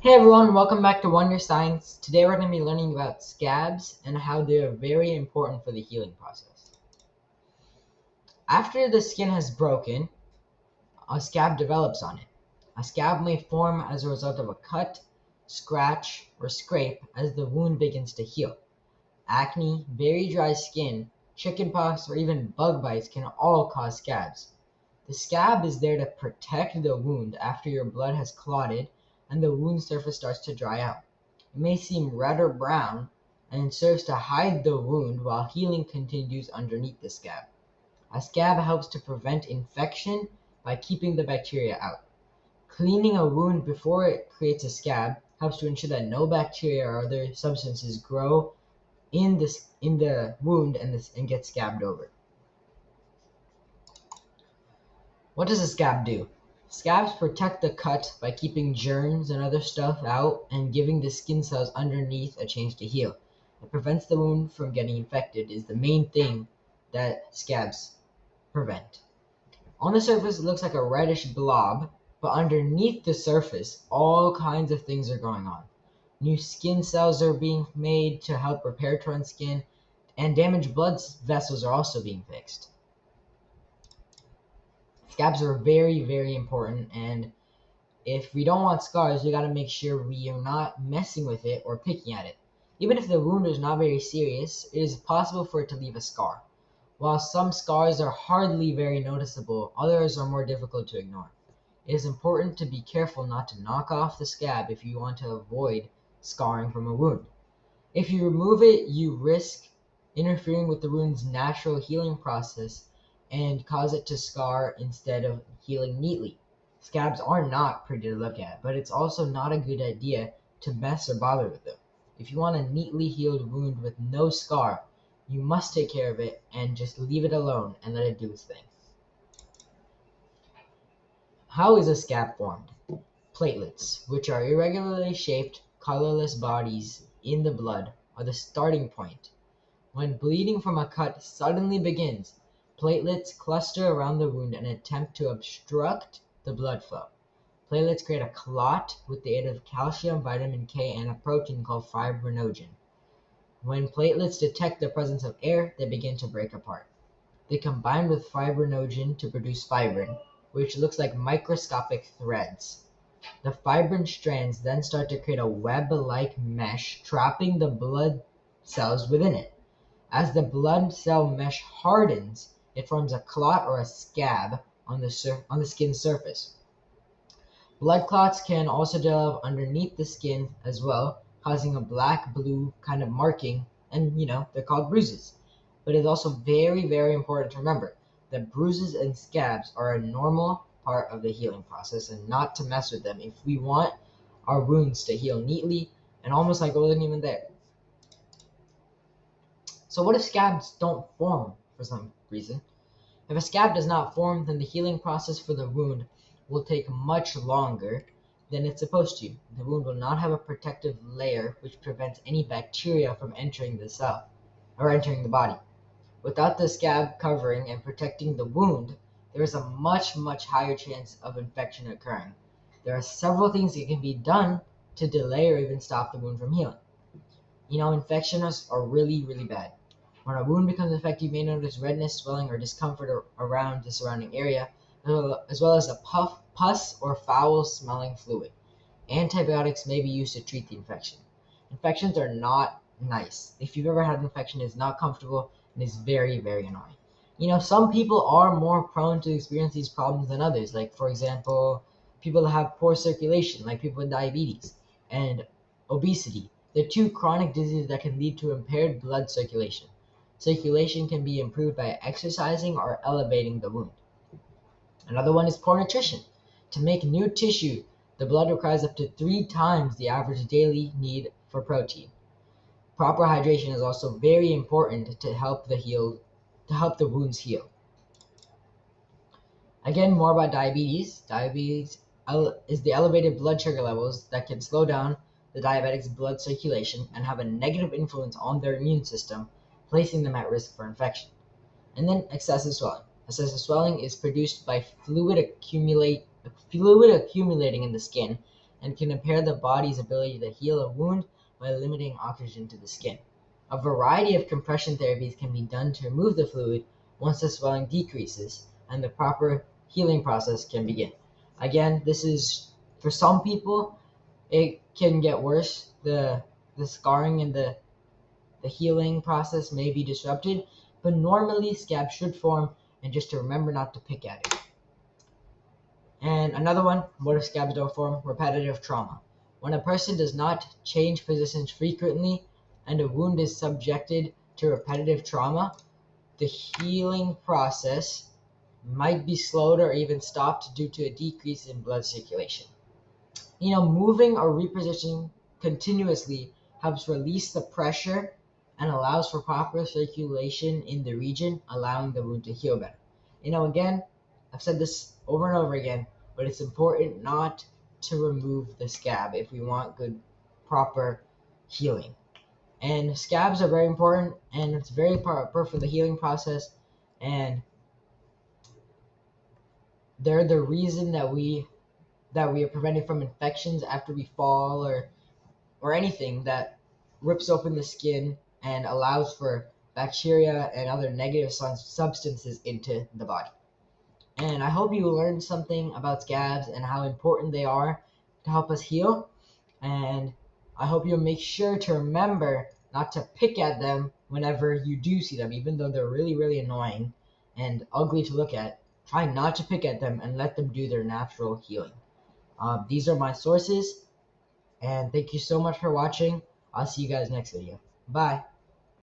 Hey everyone, welcome back to Wonder Science. Today we're going to be learning about scabs and how they are very important for the healing process. After the skin has broken, a scab develops on it. A scab may form as a result of a cut, scratch, or scrape as the wound begins to heal. Acne, very dry skin, chickenpox, or even bug bites can all cause scabs. The scab is there to protect the wound after your blood has clotted and the wound surface starts to dry out. It may seem red or brown and serves to hide the wound while healing continues underneath the scab. A scab helps to prevent infection by keeping the bacteria out. Cleaning a wound before it creates a scab helps to ensure that no bacteria or other substances grow in the wound and get scabbed over. What does a scab do? Scabs protect the cut by keeping germs and other stuff out and giving the skin cells underneath a chance to heal. It prevents the wound from getting infected is the main thing that scabs prevent. On the surface, it looks like a reddish blob, but underneath the surface, all kinds of things are going on. New skin cells are being made to help repair torn skin, and damaged blood vessels are also being fixed. Scabs are very, very important, and if we don't want scars, we got to make sure we are not messing with it or picking at it. Even if the wound is not very serious, it is possible for it to leave a scar. While some scars are hardly very noticeable, others are more difficult to ignore. It is important to be careful not to knock off the scab if you want to avoid scarring from a wound. If you remove it, you risk interfering with the wound's natural healing process and cause it to scar instead of healing neatly. Scabs are not pretty to look at, but it's also not a good idea to mess or bother with them. If you want a neatly healed wound with no scar, you must take care of it and just leave it alone and let it do its thing. How is a scab formed? Platelets, which are irregularly shaped, colorless bodies in the blood, are the starting point. When bleeding from a cut suddenly begins, platelets cluster around the wound and attempt to obstruct the blood flow. Platelets create a clot with the aid of calcium, vitamin K, and a protein called fibrinogen. When platelets detect the presence of air, they begin to break apart. They combine with fibrinogen to produce fibrin, which looks like microscopic threads. The fibrin strands then start to create a web-like mesh, trapping the blood cells within it. As the blood cell mesh hardens, it forms a clot or a scab on the skin surface. Blood clots can also develop underneath the skin as well, causing a black-blue kind of marking, and they're called bruises. But it's also very, very important to remember that bruises and scabs are a normal part of the healing process and not to mess with them if we want our wounds to heal neatly and almost like it wasn't even there. So what if scabs don't form for some reason? If a scab does not form, then the healing process for the wound will take much longer than it's supposed to. The wound will not have a protective layer which prevents any bacteria from entering the cell or entering the body. Without the scab covering and protecting the wound, there is a much, much higher chance of infection occurring. There are several things that can be done to delay or even stop the wound from healing. Infections are really, really bad. When a wound becomes infected, you may notice redness, swelling, or discomfort around the surrounding area, as well as a pus or foul-smelling fluid. Antibiotics may be used to treat the infection. Infections are not nice. If you've ever had an infection, it's not comfortable and it's very, very annoying. Some people are more prone to experience these problems than others. Like, for example, people that have poor circulation, like people with diabetes and obesity. They're two chronic diseases that can lead to impaired blood circulation. Circulation can be improved by exercising or elevating the wound. Another one is poor nutrition. To make new tissue, the blood requires up to 3 times the average daily need for protein. Proper hydration is also very important to help the wounds heal. Again, more about diabetes. Diabetes is the elevated blood sugar levels that can slow down the diabetic's blood circulation and have a negative influence on their immune system, placing them at risk for infection. And then excessive swelling. Excessive swelling is produced by fluid accumulating in the skin and can impair the body's ability to heal a wound by limiting oxygen to the skin. A variety of compression therapies can be done to remove the fluid once the swelling decreases and the proper healing process can begin. Again, this is for some people, it can get worse. The scarring and the healing process may be disrupted, but normally scabs should form, and just to remember not to pick at it. And another one, what if scabs don't form? Repetitive trauma. When a person does not change positions frequently and a wound is subjected to repetitive trauma, the healing process might be slowed or even stopped due to a decrease in blood circulation. Moving or repositioning continuously helps release the pressure and allows for proper circulation in the region, allowing the wound to heal better. Again, I've said this over and over again, but it's important not to remove the scab if we want good, proper healing. And scabs are very important, and it's very proper for the healing process, and they're the reason that we are prevented from infections after we fall or anything that rips open the skin and allows for bacteria and other negative substances into the body. And I hope you learned something about scabs and how important they are to help us heal. And I hope you'll make sure to remember not to pick at them whenever you do see them, even though they're really, really annoying and ugly to look at. Try not to pick at them and let them do their natural healing. These are my sources, and thank you so much for watching. I'll see you guys next video. Bye.